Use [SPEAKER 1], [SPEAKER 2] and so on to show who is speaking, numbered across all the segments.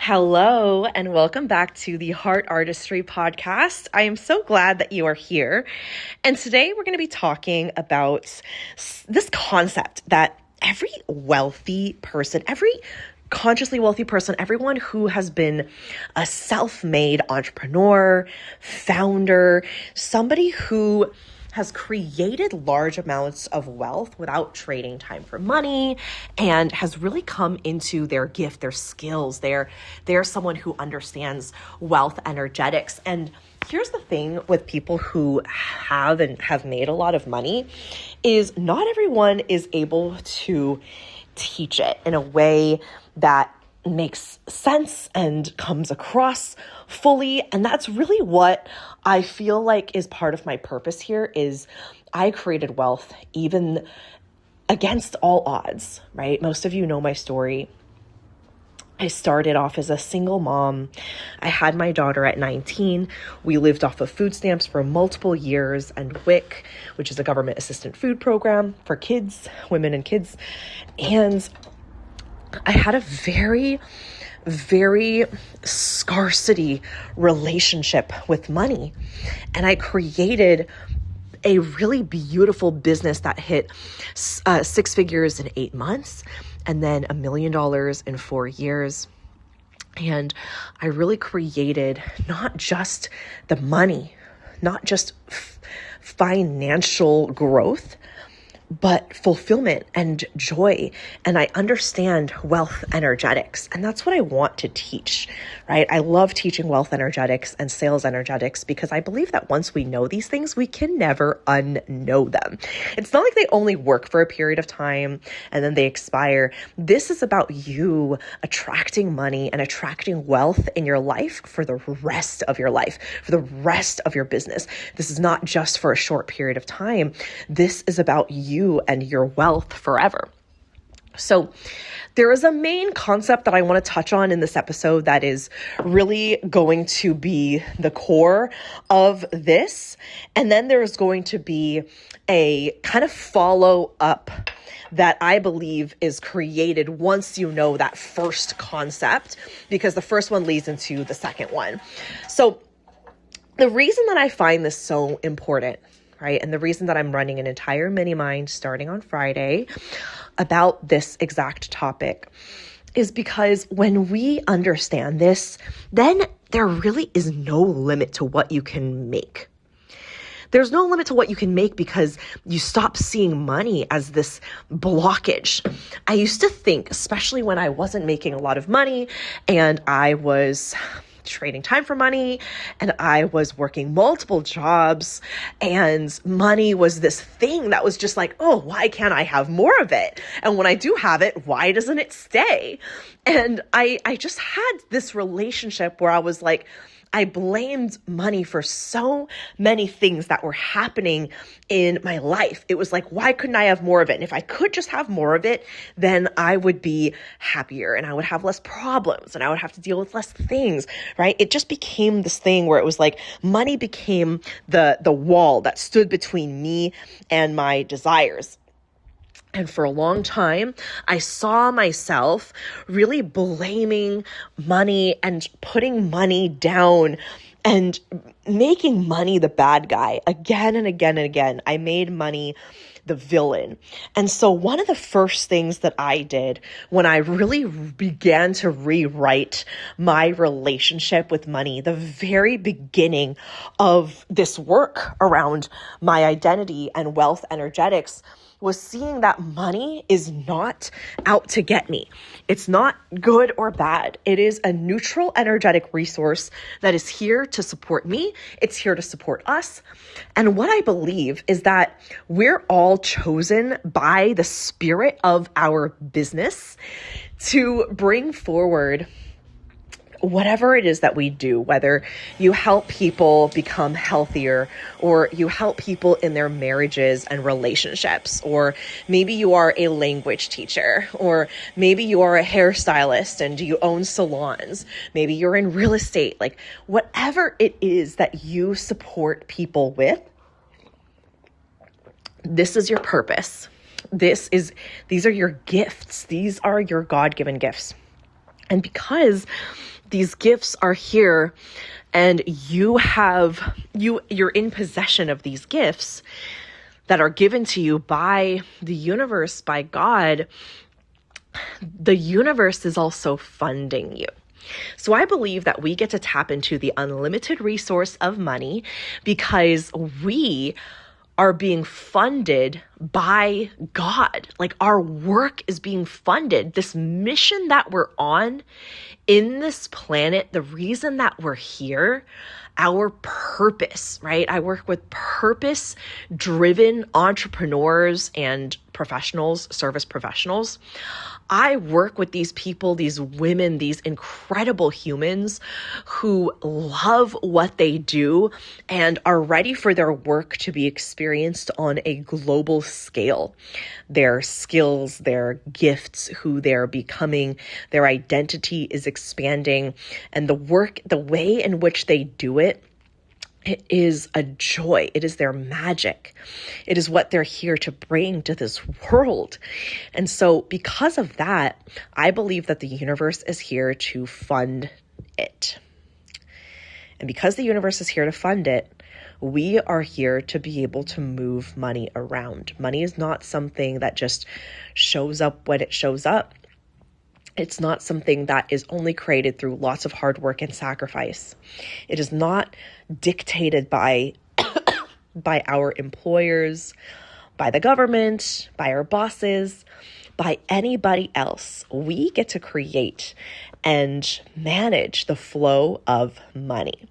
[SPEAKER 1] Hello, and welcome back to the Heart Artistry Podcast. I am so glad that you are here. And today we're going to be talking about this concept that every wealthy person, every consciously wealthy person, everyone who has been a self-made entrepreneur, founder, somebody who has created large amounts of wealth without trading time for money and has really come into their gift, their skills. They're someone who understands wealth energetics. And here's the thing with people who have made a lot of money is not everyone is able to teach it in a way that makes sense and comes across fully. And that's really what I feel like is part of my purpose here is I created wealth even against all odds, right? Most of you know my story. I started off as a single mom. I had my daughter at 19. We lived off of food stamps for multiple years and WIC, which is a government assistant food program for kids, women and kids. And I had a very, very scarcity relationship with money. And I created a really beautiful business that hit six figures in 8 months and then $1 million in 4 years. And I really created not just the money, not just financial growth, but fulfillment and joy. And I understand wealth energetics. And that's what I want to teach, right? I love teaching wealth energetics and sales energetics because I believe that once we know these things, we can never unknow them. It's not like they only work for a period of time and then they expire. This is about you attracting money and attracting wealth in your life for the rest of your life, for the rest of your business. This is not just for a short period of time. This is about you and your wealth forever. So there is a main concept that I want to touch on in this episode that is really going to be the core of this. And then there's going to be a kind of follow up that I believe is created once you know that first concept, because the first one leads into the second one. So the reason that I find this so important, right? And the reason that I'm running an entire mini mind starting on Friday about this exact topic is because when we understand this, then there really is no limit to what you can make. There's no limit to what you can make because you stop seeing money as this blockage. I used to think, especially when I wasn't making a lot of money and I was trading time for money and I was working multiple jobs and money was this thing that was just like, oh, why can't I have more of it? And when I do have it, why doesn't it stay? And I just had this relationship where I was like, I blamed money for so many things that were happening in my life. It was like, why couldn't I have more of it? And if I could just have more of it, then I would be happier and I would have less problems and I would have to deal with less things, right? It just became this thing where it was like money became the wall that stood between me and my desires. And for a long time, I saw myself really blaming money and putting money down and making money the bad guy again and again and again. I made money the villain. And so one of the first things that I did when I really began to rewrite my relationship with money, the very beginning of this work around my identity and wealth energetics, was seeing that money is not out to get me. It's not good or bad. It is a neutral energetic resource that is here to support me. It's here to support us. And what I believe is that we're all chosen by the spirit of our business to bring forward whatever it is that we do, whether you help people become healthier or you help people in their marriages and relationships, or maybe you are a language teacher, or maybe you are a hairstylist and you own salons, maybe you're in real estate, like whatever it is that you support people with, this is your purpose. These are your gifts. These are your God-given gifts. And because These gifts are here, and you're in possession of these gifts that are given to you by the universe, by God. The universe is also funding you. So I believe that we get to tap into the unlimited resource of money because we are being funded by God. Like, our work is being funded. This mission that we're on in this planet, the reason that we're here, our purpose, right? I work with purpose-driven entrepreneurs and professionals, service professionals. I work with these people, these women, these incredible humans who love what they do and are ready for their work to be experienced on a global scale. Their skills, their gifts, who they're becoming, their identity is expanding, and the way in which they do it, it is a joy. It is their magic. It is what they're here to bring to this world. And so because of that, I believe that the universe is here to fund it. And because the universe is here to fund it, we are here to be able to move money around. Money is not something that just shows up when it shows up. It's not something that is only created through lots of hard work and sacrifice. It is not dictated by our employers, by the government, by our bosses, by anybody else. We get to create and manage the flow of money.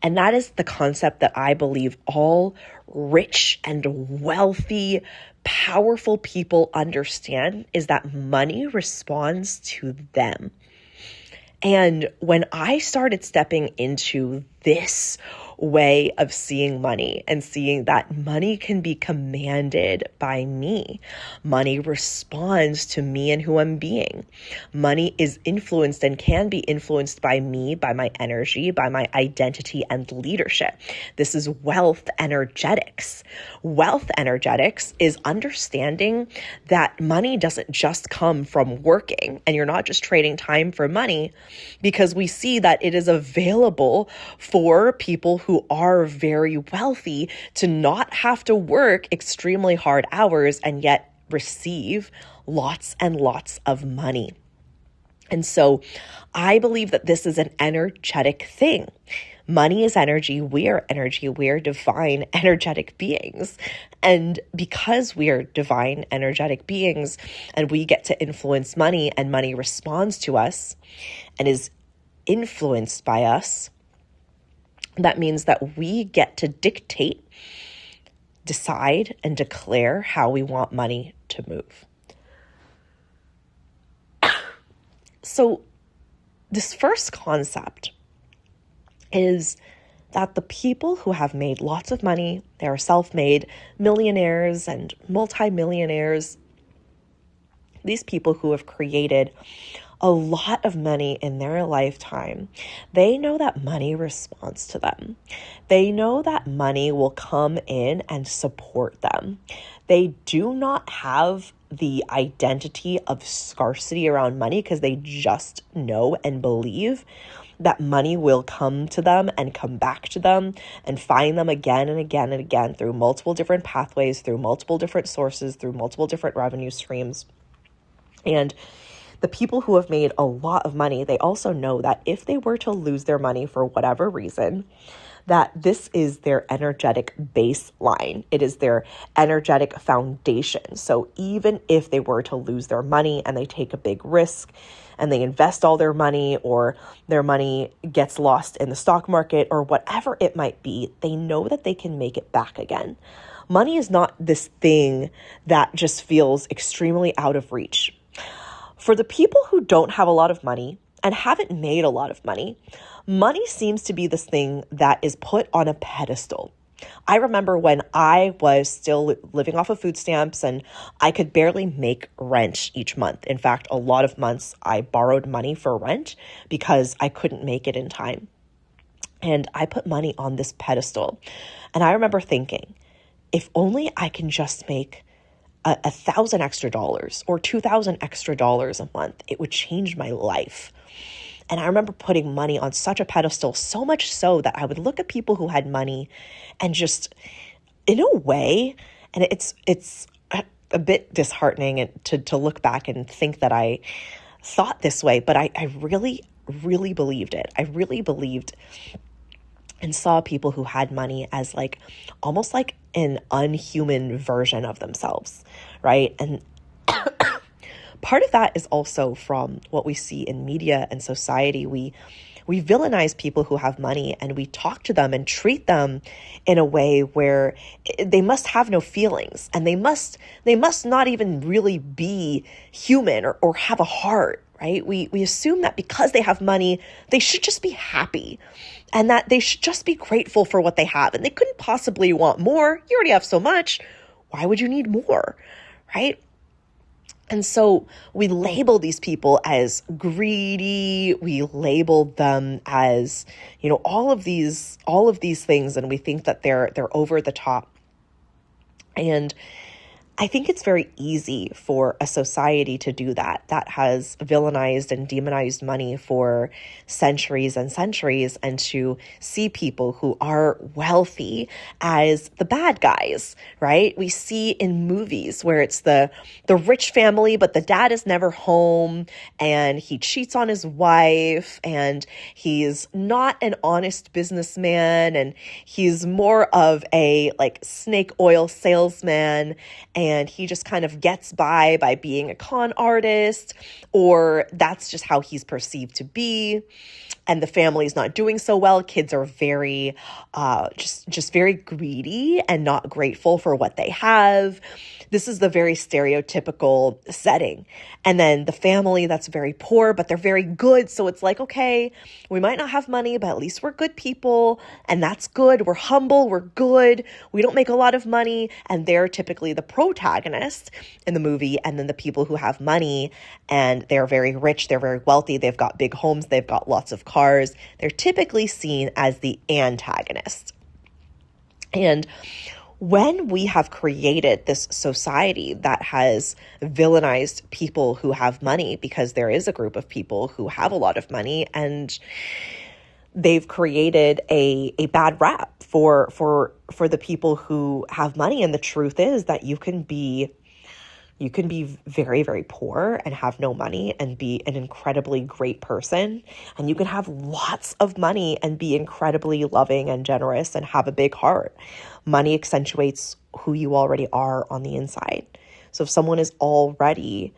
[SPEAKER 1] And that is the concept that I believe all rich and wealthy, powerful people understand, is that money responds to them. And when I started stepping into this way of seeing money and seeing that money can be commanded by me, money responds to me and who I'm being. Money is influenced and can be influenced by me, by my energy, by my identity and leadership. This is wealth energetics. Wealth energetics is understanding that money doesn't just come from working, and you're not just trading time for money, because we see that it is available for people who are very wealthy to not have to work extremely hard hours and yet receive lots and lots of money. And so I believe that this is an energetic thing. Money is energy. We are energy. We are divine, energetic beings. And because we are divine, energetic beings, and we get to influence money, and money responds to us and is influenced by us, that means that we get to dictate, decide, and declare how we want money to move. So this first concept is that the people who have made lots of money, they are self-made millionaires and multimillionaires, these people who have created a lot of money in their lifetime, they know that money responds to them. They know that money will come in and support them. They do not have the identity of scarcity around money because they just know and believe that money will come to them and come back to them and find them again and again and again through multiple different pathways, through multiple different sources, through multiple different revenue streams. And the people who have made a lot of money, they also know that if they were to lose their money for whatever reason, that this is their energetic baseline. It is their energetic foundation. So even if they were to lose their money and they take a big risk and they invest all their money, or their money gets lost in the stock market, or whatever it might be, they know that they can make it back again. Money is not this thing that just feels extremely out of reach. For the people who don't have a lot of money and haven't made a lot of money, money seems to be this thing that is put on a pedestal. I remember when I was still living off of food stamps and I could barely make rent each month. In fact, a lot of months I borrowed money for rent because I couldn't make it in time. And I put money on this pedestal. And I remember thinking, if only I can just make $1,000 extra or $2,000 extra a month, it would change my life. And I remember putting money on such a pedestal, so much so that I would look at people who had money and just, in a way, and it's a bit disheartening to look back and think that I thought this way, but I really, really believed it. I really believed and saw people who had money as like almost like an unhuman version of themselves, right? And part of that is also from what we see in media and society. We villainize people who have money, and we talk to them and treat them in a way where they must have no feelings, and they must not even really be human or have a heart, right? We assume that because they have money, they should just be happy, and that they should just be grateful for what they have, and they couldn't possibly want more. You already have so much. Why would you need more, right? And so we label these people as greedy. We label them as, all of these things, and we think that they're over the top. And I think it's very easy for a society to do that has villainized and demonized money for centuries and centuries, and to see people who are wealthy as the bad guys, right? We see in movies where it's the rich family, but the dad is never home, and he cheats on his wife, and he's not an honest businessman, and he's more of a like snake oil salesman, and he just kind of gets by being a con artist, or that's just how he's perceived to be. And the family's not doing so well. Kids are very, just very greedy and not grateful for what they have. This is the very stereotypical setting. And then the family that's very poor, but they're very good. So it's like, okay, we might not have money, but at least we're good people. And that's good. We're humble. We're good. We don't make a lot of money. And they're typically the protagonist in the movie. And then the people who have money and they're very rich, they're very wealthy, they've got big homes, they've got lots of cars, they're typically seen as the antagonist. And when we have created this society that has villainized people who have money, because there is a group of people who have a lot of money, and they've created a bad rap for the people who have money. And the truth is that you can be very, very poor and have no money and be an incredibly great person. And you can have lots of money and be incredibly loving and generous and have a big heart. Money accentuates who you already are on the inside. So if someone is already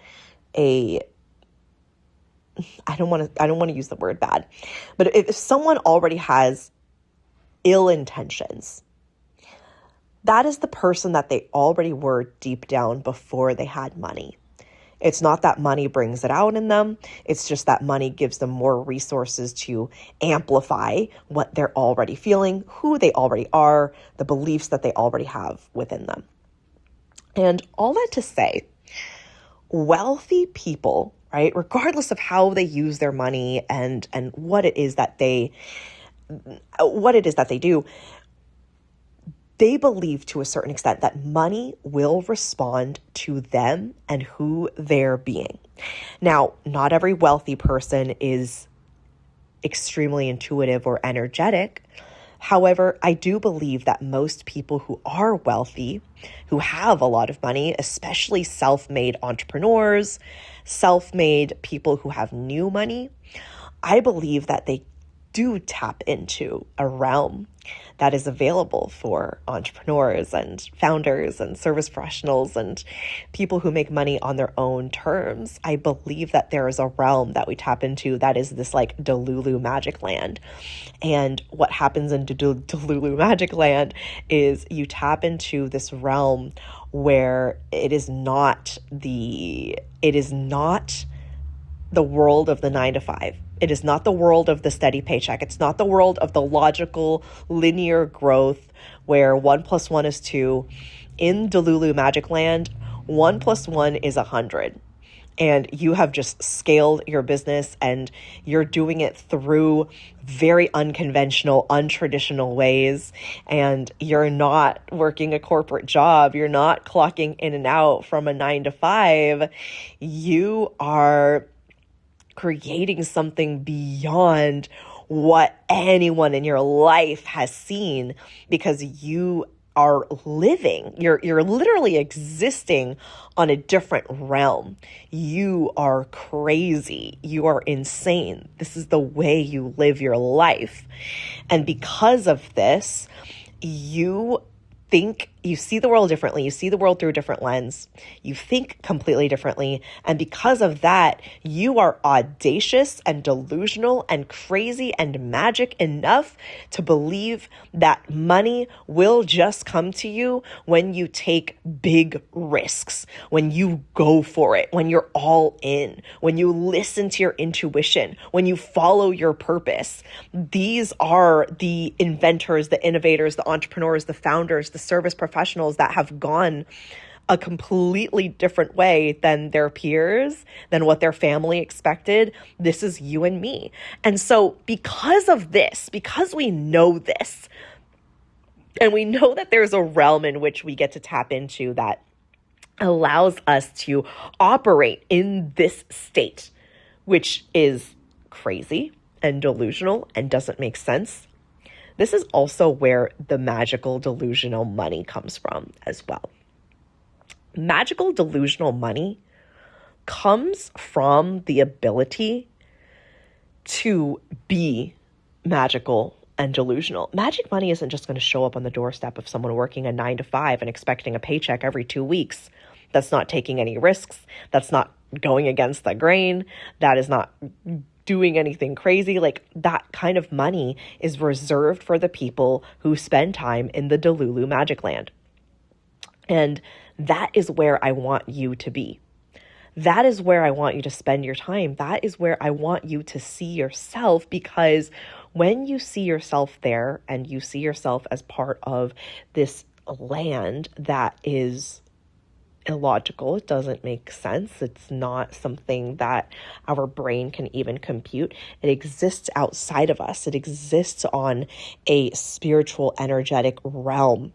[SPEAKER 1] I don't want to use the word bad, but if someone already has ill intentions, that is the person that they already were deep down before they had money. It's not that money brings it out in them. It's just that money gives them more resources to amplify what they're already feeling, who they already are, the beliefs that they already have within them. And all that to say, wealthy people, right, regardless of how they use their money and what it is that they do, they believe to a certain extent that money will respond to them and who they're being. Now, not every wealthy person is extremely intuitive or energetic. However, I do believe that most people who are wealthy, who have a lot of money, especially self-made entrepreneurs, self-made people who have new money, I believe that they do tap into a realm that is available for entrepreneurs and founders and service professionals and people who make money on their own terms. I believe that there is a realm that we tap into that is this like Delulu magic land. And what happens in Delulu magic land is you tap into this realm where it is not the world of the 9-to-5. It is not the world of the steady paycheck. It's not the world of the logical, linear growth where 1 + 1 is 2. In Delulu Magic Land, 1 + 1 is 100. And you have just scaled your business and you're doing it through very unconventional, untraditional ways. And you're not working a corporate job. You're not clocking in and out from a 9-to-5. You are creating something beyond what anyone in your life has seen, because you are living, you're literally existing on a different realm. You are crazy. You are insane. This is the way you live your life. And because of this, you see the world differently. You see the world through a different lens. You think completely differently. And because of that, you are audacious and delusional and crazy and magic enough to believe that money will just come to you when you take big risks, when you go for it, when you're all in, when you listen to your intuition, when you follow your purpose. These are the inventors, the innovators, the entrepreneurs, the founders, the service professionals that have gone a completely different way than their peers, than what their family expected. This is you and me. And so because of this, because we know this, and we know that there's a realm in which we get to tap into that allows us to operate in this state, which is crazy and delusional and doesn't make sense. This is also where the magical delusional money comes from as well. Magical delusional money comes from the ability to be magical and delusional. Magic money isn't just going to show up on the doorstep of someone working a 9 to 5 and expecting a paycheck every 2 weeks. That's not taking any risks. That's not going against the grain. That is not doing anything crazy. Like, that kind of money is reserved for the people who spend time in the Delulu Magic Land. And that is where I want you to be. That is where I want you to spend your time. That is where I want you to see yourself, because when you see yourself there and you see yourself as part of this land that is illogical, it doesn't make sense. It's not something that our brain can even compute. It exists outside of us. It exists on a spiritual, energetic realm.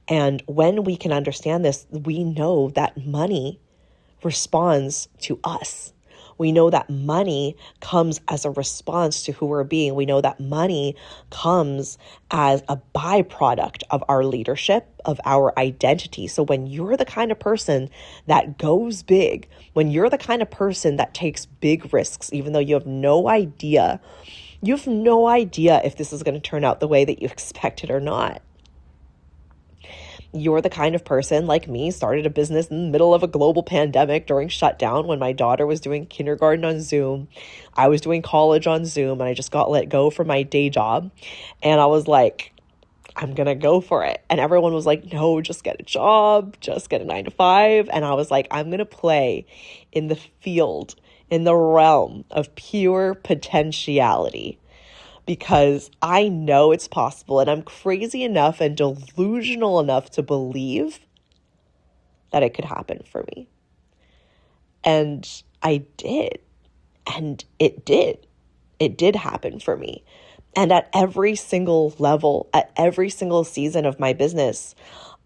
[SPEAKER 1] And when we can understand this, we know that money responds to us. We know that money comes as a response to who we're being. We know that money comes as a byproduct of our leadership, of our identity. So when you're the kind of person that goes big, when you're the kind of person that takes big risks, even though you have no idea if this is going to turn out the way that you expected or not. You're the kind of person like me, started a business in the middle of a global pandemic during shutdown when my daughter was doing kindergarten on Zoom. I was doing college on Zoom, and I just got let go from my day job. And I was like, I'm going to go for it. And everyone was like, no, just get a job, just get a 9 to 5. And I was like, I'm going to play in the field, in the realm of pure potentiality, because I know it's possible, and I'm crazy enough and delusional enough to believe that it could happen for me. And I did. And it did. It did happen for me. And at every single level, at every single season of my business,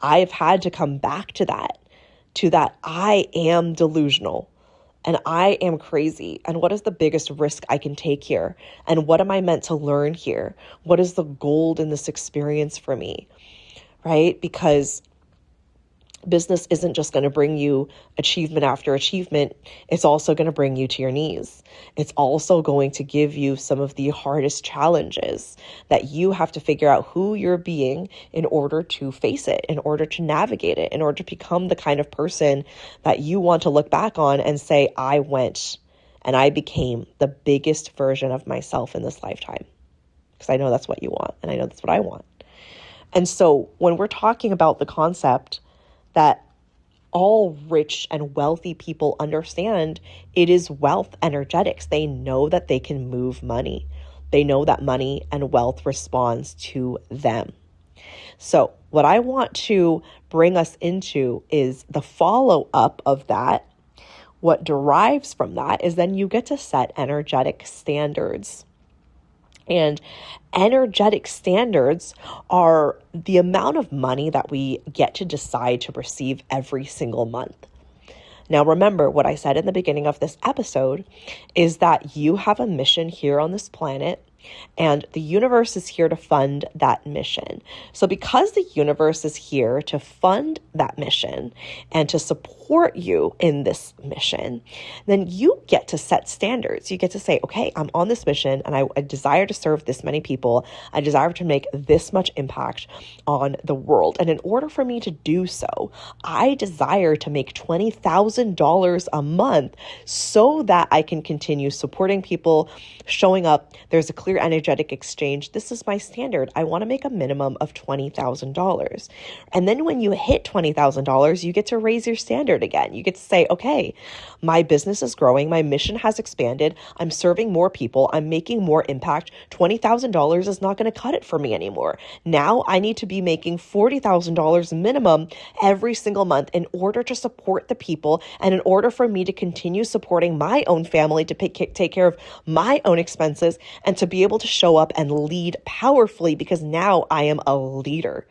[SPEAKER 1] I've had to come back to that I am delusional. And I am crazy. And what is the biggest risk I can take here? And what am I meant to learn here? What is the gold in this experience for me? Right? Because business isn't just going to bring you achievement after achievement. It's also going to bring you to your knees. It's also going to give you some of the hardest challenges that you have to figure out who you're being in order to face it, in order to navigate it, in order to become the kind of person that you want to look back on and say, I went and I became the biggest version of myself in this lifetime. Because I know that's what you want, and I know that's what I want. And so when we're talking about the concept that all rich and wealthy people understand, it is wealth energetics. They know that they can move money. They know that money and wealth responds to them. So what I want to bring us into is the follow-up of that. What derives from that is then you get to set energetic standards. And energetic standards are the amount of money that we get to decide to receive every single month. Now, remember what I said in the beginning of this episode is that you have a mission here on this planet, and the universe is here to fund that mission. So because the universe is here to fund that mission and to support you in this mission, then you get to set standards. You get to say, okay, I'm on this mission and I desire to serve this many people. I desire to make this much impact on the world. And in order for me to do so, I desire to make $20,000 a month so that I can continue supporting people, showing up. There's a clear energetic exchange. This is my standard. I want to make a minimum of $20,000. And then when you hit $20,000, you get to raise your standard again. You get to say, okay, my business is growing. My mission has expanded. I'm serving more people. I'm making more impact. $20,000 is not going to cut it for me anymore. Now I need to be making $40,000 minimum every single month in order to support the people and in order for me to continue supporting my own family, to take care of my own expenses, and to be able to show up and lead powerfully because now I am a leader,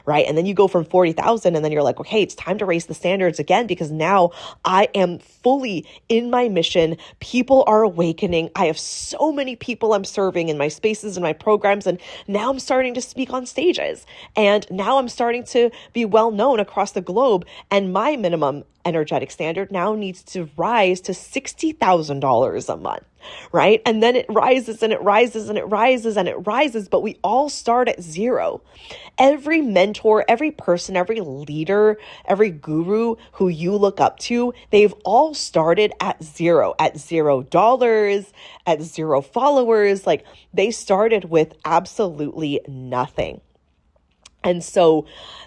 [SPEAKER 1] right? And then you go from 40,000 and then you're like, okay, it's time to raise the standards again because now I am fully in my mission. People are awakening. I have so many people I'm serving in my spaces and my programs. And now I'm starting to speak on stages. And now I'm starting to be well known across the globe. And my minimum energetic standard now needs to rise to $60,000 a month, right? And then it rises and it rises and it rises and it rises, but we all start at zero. Every mentor, every person, every leader, every guru who you look up to, they've all started at $0, at $0, at 0 followers. Like they started with absolutely nothing. And so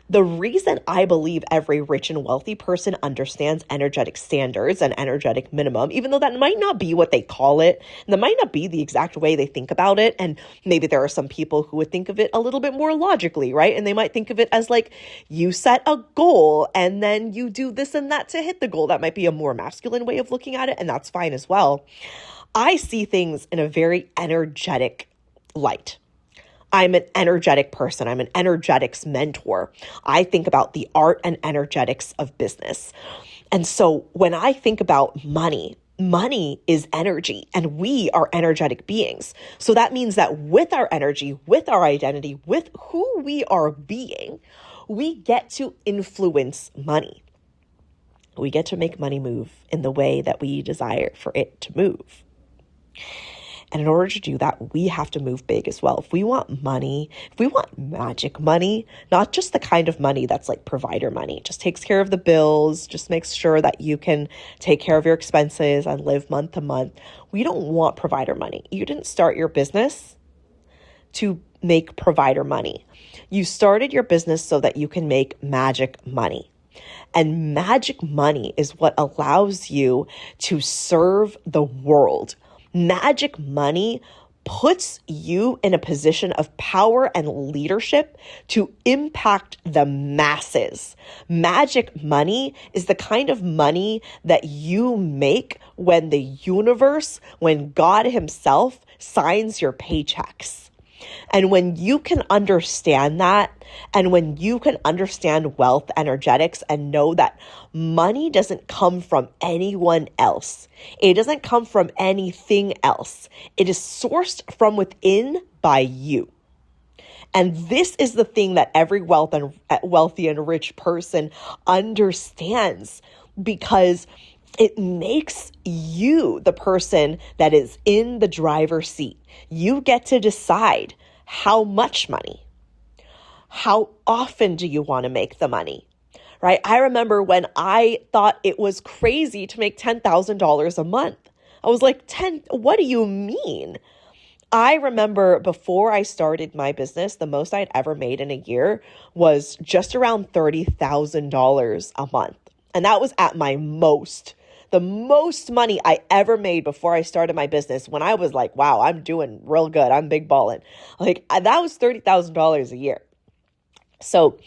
[SPEAKER 1] the reason I believe every rich and wealthy person understands energetic standards and energetic minimum, even though that might not be what they call it, and that might not be the exact way they think about it. And maybe there are some people who would think of it a little bit more logically, right? And they might think of it as like you set a goal and then you do this and that to hit the goal. That might be a more masculine way of looking at it, and that's fine as well. I see things in a very energetic light. I'm an energetic person. I'm an energetics mentor. I think about the art and energetics of business. And so when I think about money, money is energy and we are energetic beings. So that means that with our energy, with our identity, with who we are being, we get to influence money. We get to make money move in the way that we desire for it to move. And in order to do that, we have to move big as well. If we want money, if we want magic money, not just the kind of money that's like provider money, just takes care of the bills, just makes sure that you can take care of your expenses and live month to month. We don't want provider money. You didn't start your business to make provider money. You started your business so that you can make magic money. And magic money is what allows you to serve the world. Magic money puts you in a position of power and leadership to impact the masses. Magic money is the kind of money that you make when the universe, when God himself signs your paychecks. And when you can understand that, and when you can understand wealth energetics and know that money doesn't come from anyone else, it doesn't come from anything else, it is sourced from within by you. And this is the thing that every wealthy and rich person understands, because it makes you the person that is in the driver's seat. You get to decide how much money, how often do you want to make the money, right? I remember when I thought it was crazy to make $10,000 a month. I was like, what do you mean? I remember before I started my business, the most I'd ever made in a year was just around $30,000 a month. And that was at my most. The most money I ever made before I started my business, when I was like, wow, I'm doing real good. I'm big balling. Like that was $30,000 a year. So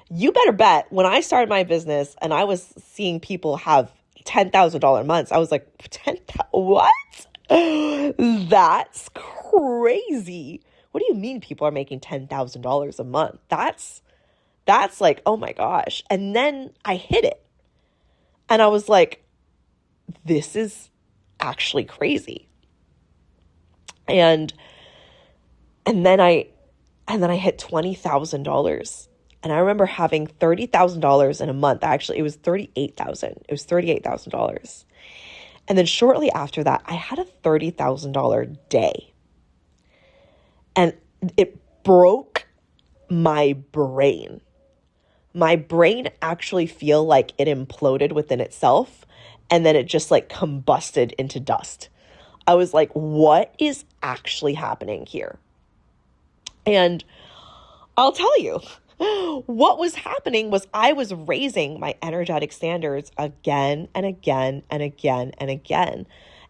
[SPEAKER 1] you better bet when I started my business and I was seeing people have $10,000 months, I was like, what? That's crazy. What do you mean people are making $10,000 a month? That's like, oh my gosh. And then I hit it. And I was like, this is actually crazy. And then I hit $20,000. And I remember having $30,000 in a month. Actually, it was $38,000. It was $38,000. And then shortly after that, I had a $30,000 day. And it broke my brain. My brain actually feel like it imploded within itself, and then it just like combusted into dust. I was like, what is actually happening here? And I'll tell you, what was happening was I was raising my energetic standards again and again and again and again.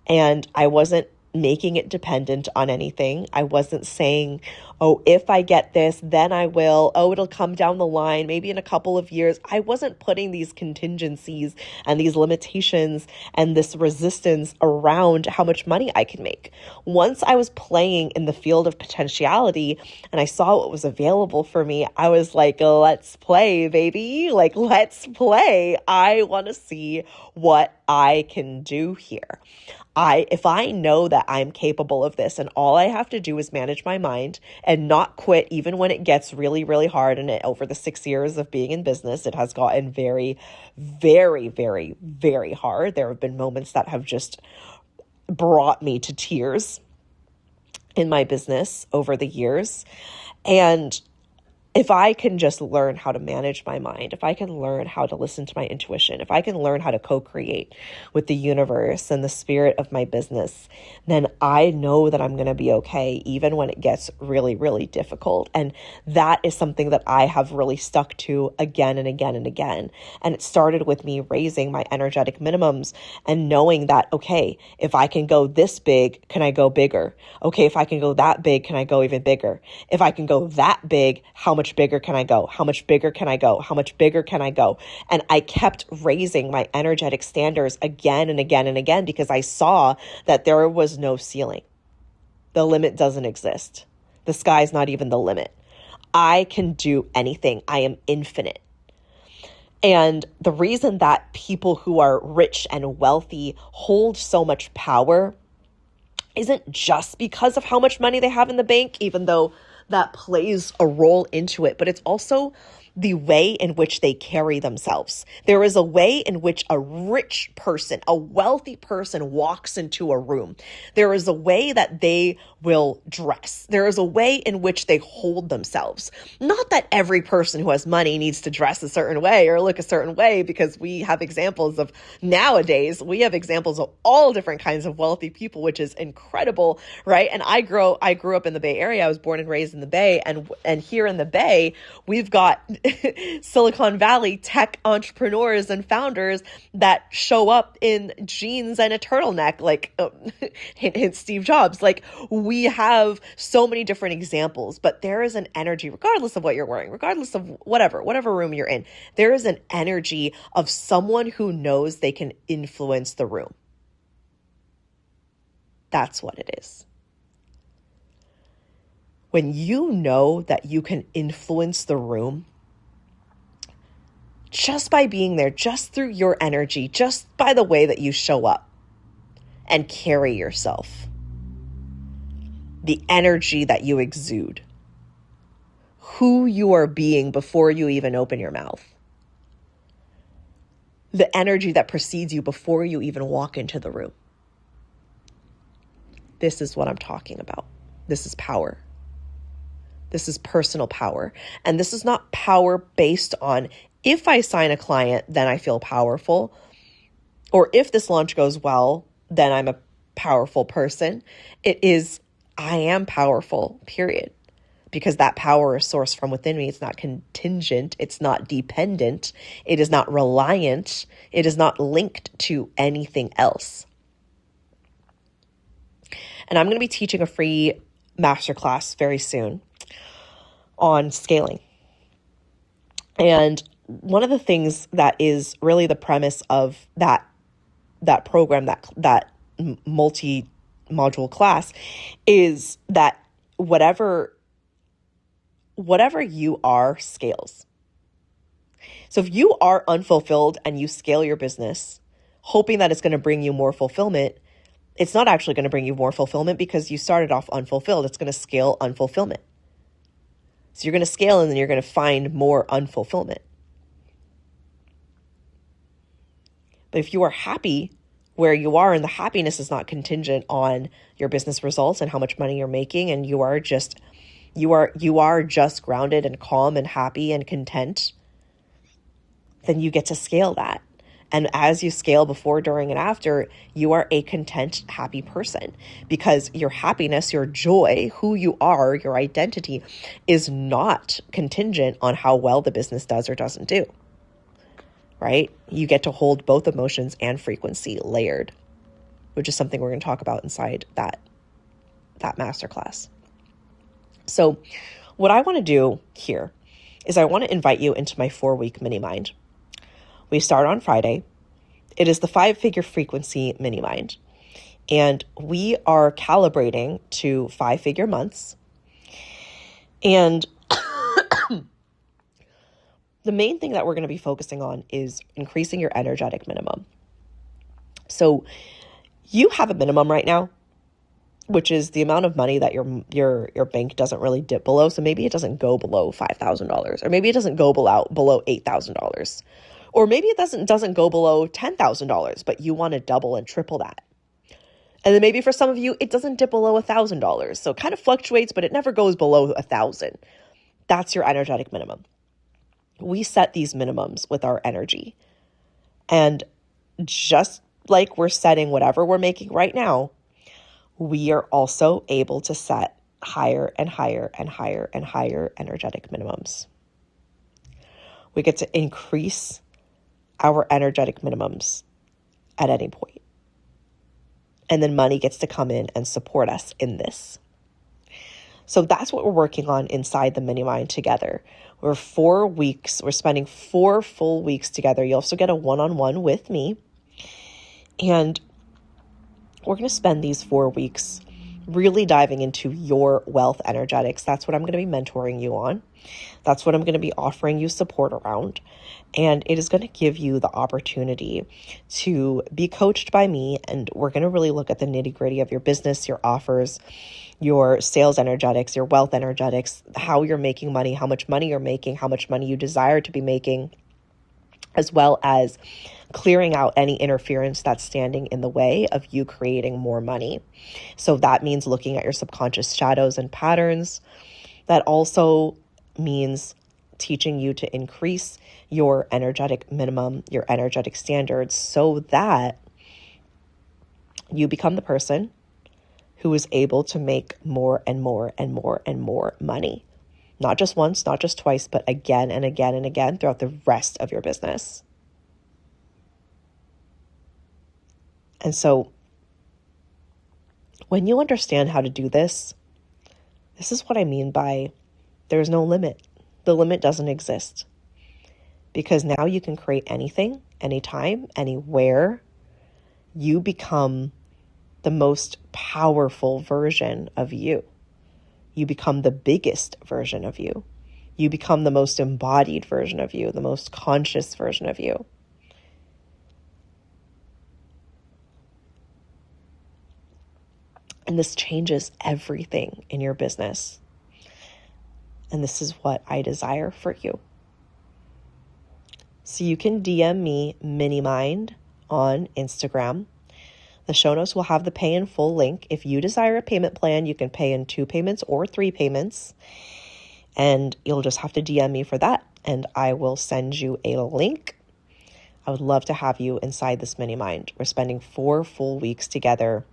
[SPEAKER 1] And I wasn't making it dependent on anything. I wasn't saying, oh, if I get this, then I will. Oh, it'll come down the line, maybe in a couple of years. I wasn't putting these contingencies and these limitations and this resistance around how much money I could make. Once I was playing in the field of potentiality and I saw what was available for me, I was like, let's play, baby. Like, let's play. I want to see what I can do here. If I know that I'm capable of this and all I have to do is manage my mind and not quit even when it gets really, really hard, and over the 6 years of being in business, it has gotten very, very, very, very hard. There have been moments that have just brought me to tears in my business over the years. And if I can just learn how to manage my mind, if I can learn how to listen to my intuition, if I can learn how to co-create with the universe and the spirit of my business, then I know that I'm going to be okay, even when it gets really, really difficult. And that is something that I have really stuck to again and again and again. And it started with me raising my energetic minimums and knowing that, okay, if I can go this big, can I go bigger? Okay, if I can go that big, can I go even bigger? If I can go that big, how much bigger can I go? How much bigger can I go? How much bigger can I go? And I kept raising my energetic standards again and again and again because I saw that there was no ceiling. The limit doesn't exist. The sky's not even the limit. I can do anything. I am infinite. And the reason that people who are rich and wealthy hold so much power isn't just because of how much money they have in the bank, even though that plays a role into it, but it's also the way in which they carry themselves. There is a way in which a rich person, a wealthy person walks into a room. There is a way that they will dress. There is a way in which they hold themselves. Not that every person who has money needs to dress a certain way or look a certain way, because we have examples of nowadays, we have examples of all different kinds of wealthy people, which is incredible, right? And I grew up in the Bay Area. I was born and raised in the Bay, and here in the Bay, we've got Silicon Valley tech entrepreneurs and founders that show up in jeans and a turtleneck, like hint, hint, Steve Jobs. Like, we have so many different examples, but there is an energy, regardless of what you're wearing, regardless of whatever room you're in, there is an energy of someone who knows they can influence the room. That's what it is. When you know that you can influence the room, just by being there, just through your energy, just by the way that you show up and carry yourself, the energy that you exude, who you are being before you even open your mouth, the energy that precedes you before you even walk into the room. This is what I'm talking about. This is power. This is personal power. And this is not power based on, if I sign a client, then I feel powerful. Or if this launch goes well, then I'm a powerful person. It is, I am powerful, period. Because that power is sourced from within me. It's not contingent. It's not dependent. It is not reliant. It is not linked to anything else. And I'm going to be teaching a free masterclass very soon on scaling. And one of the things that is really the premise of that program, that multi-module class, is that whatever you are scales. So if you are unfulfilled and you scale your business, hoping that it's going to bring you more fulfillment, it's not actually going to bring you more fulfillment because you started off unfulfilled. It's going to scale unfulfillment. So you're going to scale and then you're going to find more unfulfillment. But if you are happy where you are and the happiness is not contingent on your business results and how much money you're making, and you are just grounded and calm and happy and content, then you get to scale that. And as you scale before, during, and after, you are a content, happy person because your happiness, your joy, who you are, your identity is not contingent on how well the business does or doesn't do, right? You get to hold both emotions and frequency layered, which is something we're going to talk about inside that masterclass. So what I want to do here is I want to invite you into my 4-week mini mind. We start on Friday. It is the 5-figure frequency mini mind. And we are calibrating to 5-figure months. And the main thing that we're going to be focusing on is increasing your energetic minimum. So you have a minimum right now, which is the amount of money that your bank doesn't really dip below. So maybe it doesn't go below $5,000, or maybe it doesn't go below $8,000. Or maybe it doesn't go below $10,000, but you want to double and triple that. And then maybe for some of you, it doesn't dip below $1,000. So it kind of fluctuates, but it never goes below 1,000. That's your energetic minimum. We set these minimums with our energy. And just like we're setting whatever we're making right now, we are also able to set higher and higher and higher and higher energetic minimums. We get to increase our energetic minimums at any point. And then money gets to come in and support us in this. So that's what we're working on inside the mini mind together. We're spending 4 full weeks together. You also get a one-on-one with me. And we're going to spend these 4 weeks really diving into your wealth energetics. That's what I'm going to be mentoring you on. That's what I'm going to be offering you support around. And it is going to give you the opportunity to be coached by me. And we're going to really look at the nitty-gritty of your business, your offers, your sales energetics, your wealth energetics, how you're making money, how much money you're making, how much money you desire to be making, as well as clearing out any interference that's standing in the way of you creating more money. So that means looking at your subconscious shadows and patterns. That also means teaching you to increase your energetic minimum, your energetic standards, so that you become the person who is able to make more and more and more and more money. Not just once, not just twice, but again and again and again throughout the rest of your business. And so when you understand how to do this, this is what I mean by there's no limit. The limit doesn't exist. Because now you can create anything, anytime, anywhere. You become the most powerful version of you. You become the biggest version of you. You become the most embodied version of you, the most conscious version of you. And this changes everything in your business. And this is what I desire for you. So you can DM me MiniMind on Instagram. The show notes will have the pay in full link. If you desire a payment plan, you can pay in 2 payments or 3 payments. And you'll just have to DM me for that. And I will send you a link. I would love to have you inside this mini mind. We're spending 4 full weeks together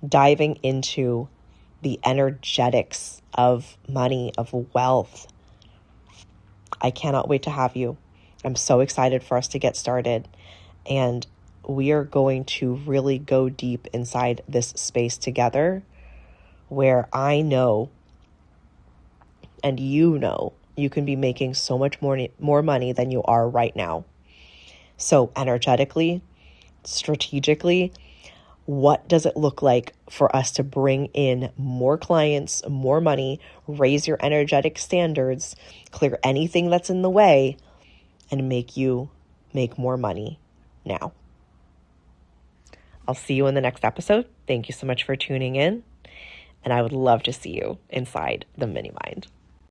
[SPEAKER 1] diving into the energetics of money, of wealth. I cannot wait to have you. I'm so excited for us to get started. And we are going to really go deep inside this space together, where I know and you know you can be making so much more money than you are right now. So energetically, strategically, what does it look like for us to bring in more clients, more money, raise your energetic standards, clear anything that's in the way, and make you make more money now? I'll see you in the next episode. Thank you so much for tuning in. And I would love to see you inside the mini mind.